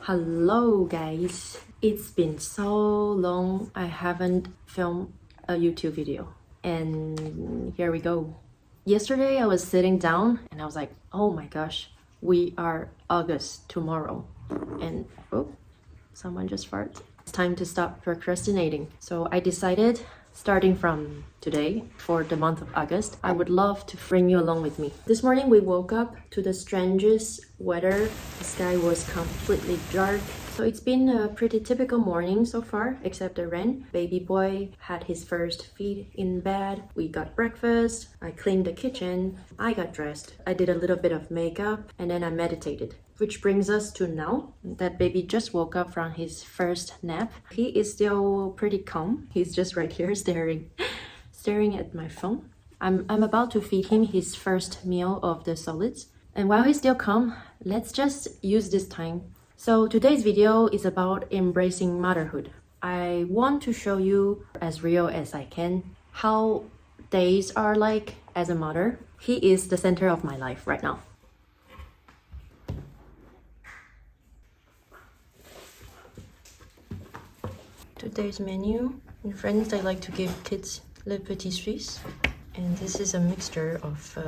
Hello guys, it's been so long I haven't filmed a YouTube video, and here we go. Yesterday I was sitting down and I was like, oh my gosh, we are August tomorrow, and oh, someone just farted. It's time to stop procrastinating. So I decided, starting from today, for the month of August, I would love to bring you along with me. This morning we woke up to the strangest weather. The sky was completely dark. So it's been a pretty typical morning so far, except the rain. Baby boy had his first feed in bed. We got breakfast. I cleaned the kitchen. I got dressed. I did a little bit of makeup and then I meditated. Which brings us to now. That baby just woke up from his first nap. He is still pretty calm. He's just right here staring at my phone. I'm about to feed him his first meal of the solids. And while he's still calm, let's just use this time. So today's video is about embracing motherhood. I want to show you, as real as I can, how days are like as a mother. He is the center of my life right now. Today's menu. In France, I like to give kids le petit suisse. And this is a mixture of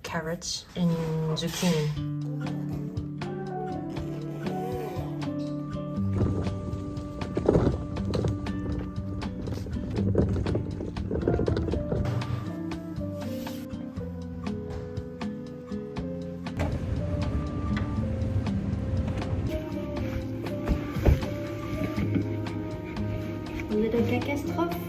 carrots and zucchini. A little catastrophe.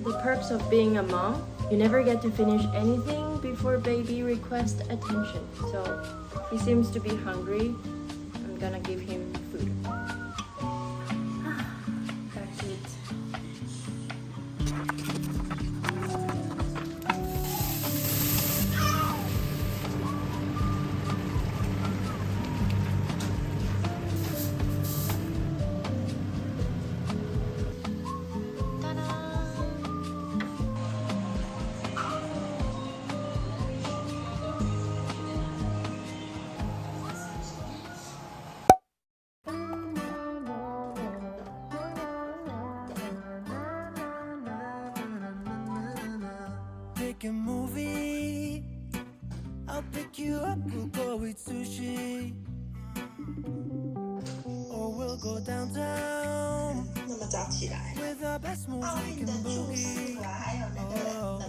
The perks of being a mom, you never get to finish anything before baby requests attention. So he seems to be hungry. I'm gonna give him food. That's it. A movie, I'll pick you up, we'll go eat sushi, or we'll go downtown 那么早起来， with our best moves 奥 we 运的 can 住宿 boogie. 啊，还有门票都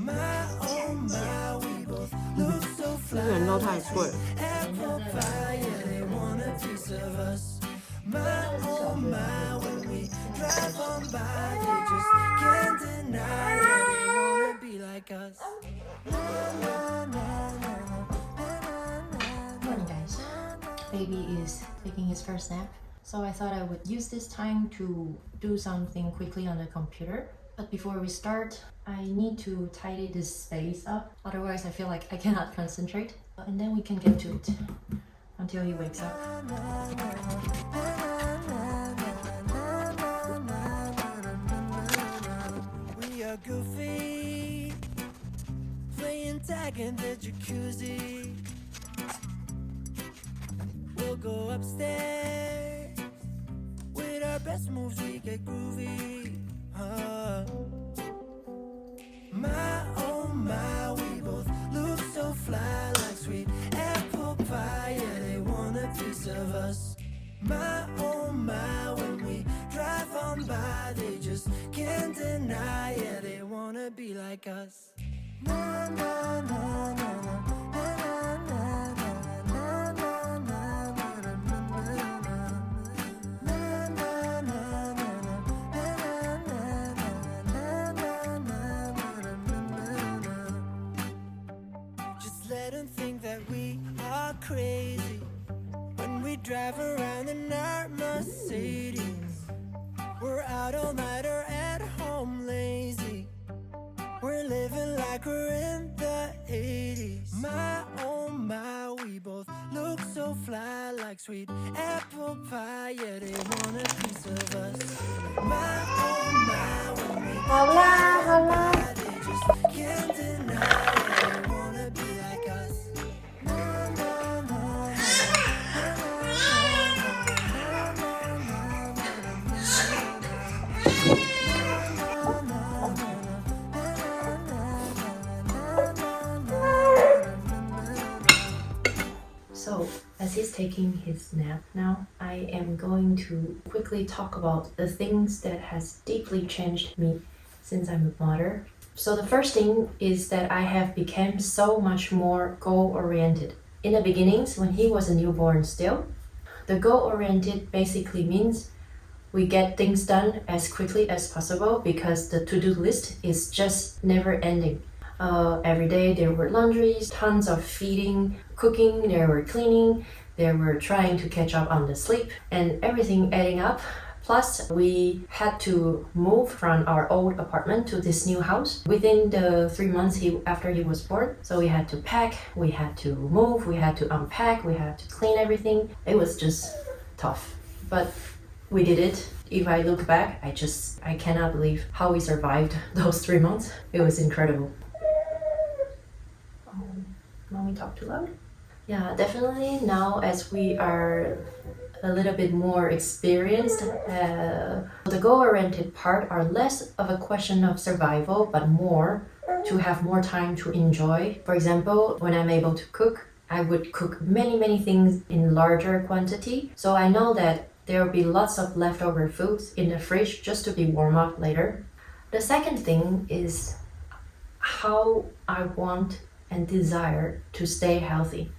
My oh 抢价。 my, we both look so fly. 这人都太贵。 Apple pie, yeah, they want a piece of us. My oh my, when we drive on by, they just can't deny, yeah, they wanna be like us. Morning guys. Baby is taking his first nap. So I thought I would use this time to do something quickly on the computer. But before we start, I need to tidy this space up. Otherwise I feel like I cannot concentrate. And then we can get to it until he wakes up. We are goofy, playing tag in the jacuzzi. We'll go upstairs, with our best moves we get groovy. My oh my, we both look so fly, like sweet apple pie. Yeah, they want a piece of us. My oh my. like us. Na, na, na, na, na, na, na, na, na, just let them think that we are crazy when we drive around in our Mercedes. We're out all night or at home lazy. We're living like we're in the 80s. My oh my, we both look so fly, like sweet apple pie. Yeah, they want a piece of us. My oh my, when we 好啦，好啦。 they just can't deny it. They wanna be like us. Na, na, na, So, as he's taking his nap now, I am going to quickly talk about the things that has deeply changed me since I'm a mother. So the first thing is that I have become so much more goal-oriented. In the beginnings, when he was a newborn still, the goal-oriented basically means we get things done as quickly as possible because the to-do list is just never ending. Every day there were laundries, tons of feeding, cooking, there were cleaning, there were trying to catch up on the sleep, and everything adding up. Plus, we had to move from our old apartment to this new house within the 3 months after he was born. So we had to pack, we had to move, we had to unpack, we had to clean everything. It was just tough, but we did it. If I look back, I cannot believe how we survived those 3 months. It was incredible. Mommy talk too loud? Yeah, definitely now as we are a little bit more experienced, the goal-oriented part are less of a question of survival, but more to have more time to enjoy. For example, when I'm able to cook, I would cook many things in larger quantity. So I know that there will be lots of leftover foods in the fridge just to be warm up later. The second thing is how I want and desire to stay healthy.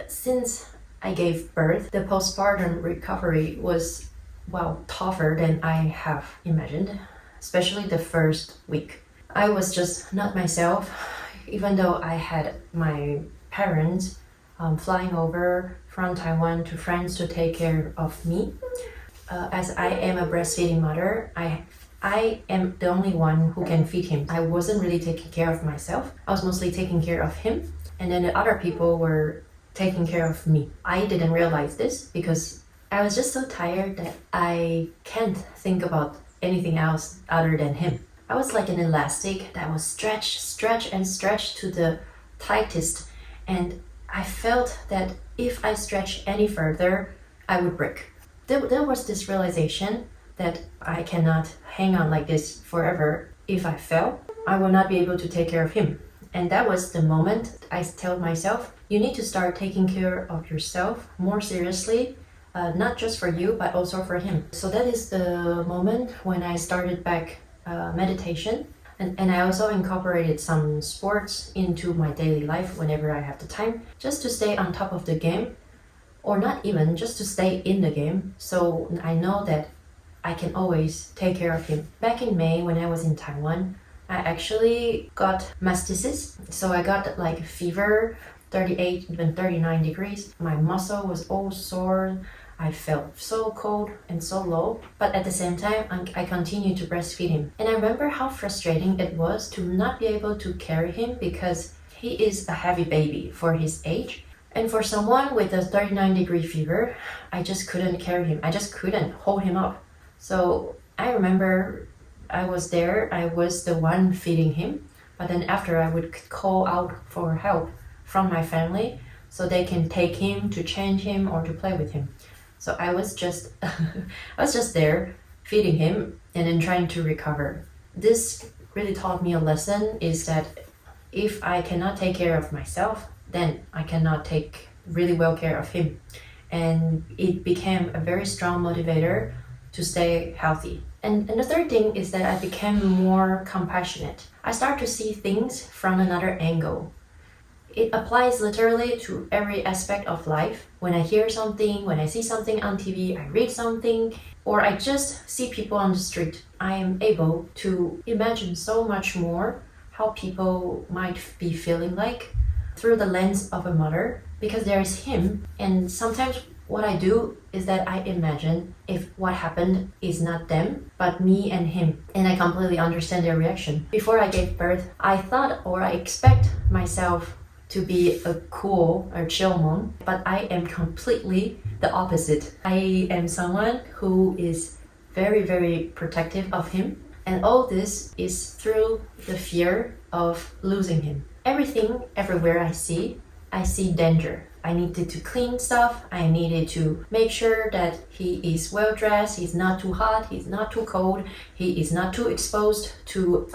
Since I gave birth, the postpartum recovery was, well, tougher than I have imagined, especially the first week. I was just not myself, even though I had my parents flying over from Taiwan to France to take care of me. As I am a breastfeeding mother, I am the only one who can feed him. I wasn't really taking care of myself. I was mostly taking care of him, and then the other people were taking care of me. I didn't realize this because I was just so tired that I can't think about anything else other than him. I was like an elastic that was stretched to the tightest, and I felt that if I stretched any further, I would break. There was this realization that I cannot hang on like this forever. If I fell, I will not be able to take care of him. And that was the moment I told myself, you need to start taking care of yourself more seriously, not just for you, but also for him. So that is the moment when I started back meditation. And I also incorporated some sports into my daily life whenever I have the time, just to stay on top of the game, or not even, just to stay in the game. So I know that I can always take care of him. Back in May, when I was in Taiwan, I actually got mastitis. So I got like fever, 38, even 39 degrees. My muscle was all sore. I felt so cold and so low. But at the same time, I continued to breastfeed him. And I remember how frustrating it was to not be able to carry him because he is a heavy baby for his age. And for someone with a 39-degree fever, I just couldn't carry him. I just couldn't hold him up. So I remember I was there, I was the one feeding him, but then after I would call out for help from my family so they can take him to change him or to play with him. So I was just there feeding him and then trying to recover. This really taught me a lesson, is that if I cannot take care of myself, then I cannot take really well care of him. And it became a very strong motivator to stay healthy. And the third thing is that I became more compassionate. I start to see things from another angle. It applies literally to every aspect of life. When I hear something, when I see something on TV, I read something, or I just see people on the street, I am able to imagine so much more how people might be feeling like through the lens of a mother, because there is him. And sometimes what I do is that I imagine if what happened is not them, but me and him, and I completely understand their reaction. Before I gave birth, I thought or I expect myself to be a cool or chill mom, but I am completely the opposite. I am someone who is very, very protective of him, and all this is through the fear of losing him. Everything, everywhere I see danger. I needed to clean stuff. I needed to make sure that he is well dressed, he's not too hot, he's not too cold, he is not too exposed to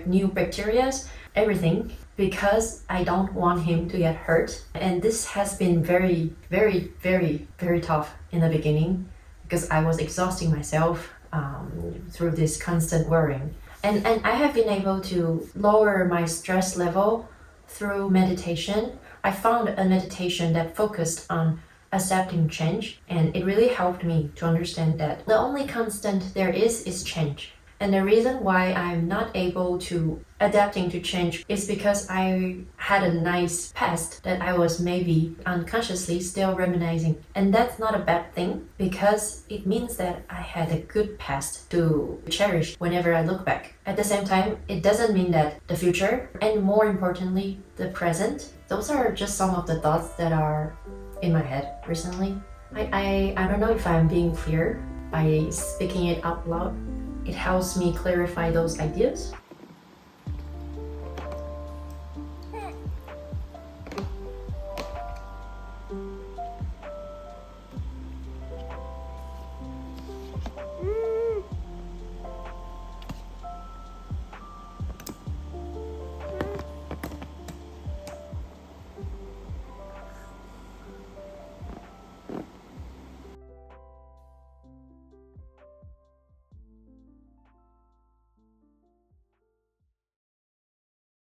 new bacteria, everything, because I don't want him to get hurt. And this has been very, very, very, very tough in the beginning because I was exhausting myself through this constant worrying. And I have been able to lower my stress level through meditation. I found a meditation that focused on accepting change, and it really helped me to understand that the only constant there is change. And the reason why I'm not able to adapting to change is because I had a nice past that I was maybe unconsciously still reminiscing. And that's not a bad thing, because it means that I had a good past to cherish whenever I look back. At the same time, it doesn't mean that the future, and more importantly, the present, those are just some of the thoughts that are in my head recently. I don't know if I'm being clear by speaking it out loud. It helps me clarify those ideas.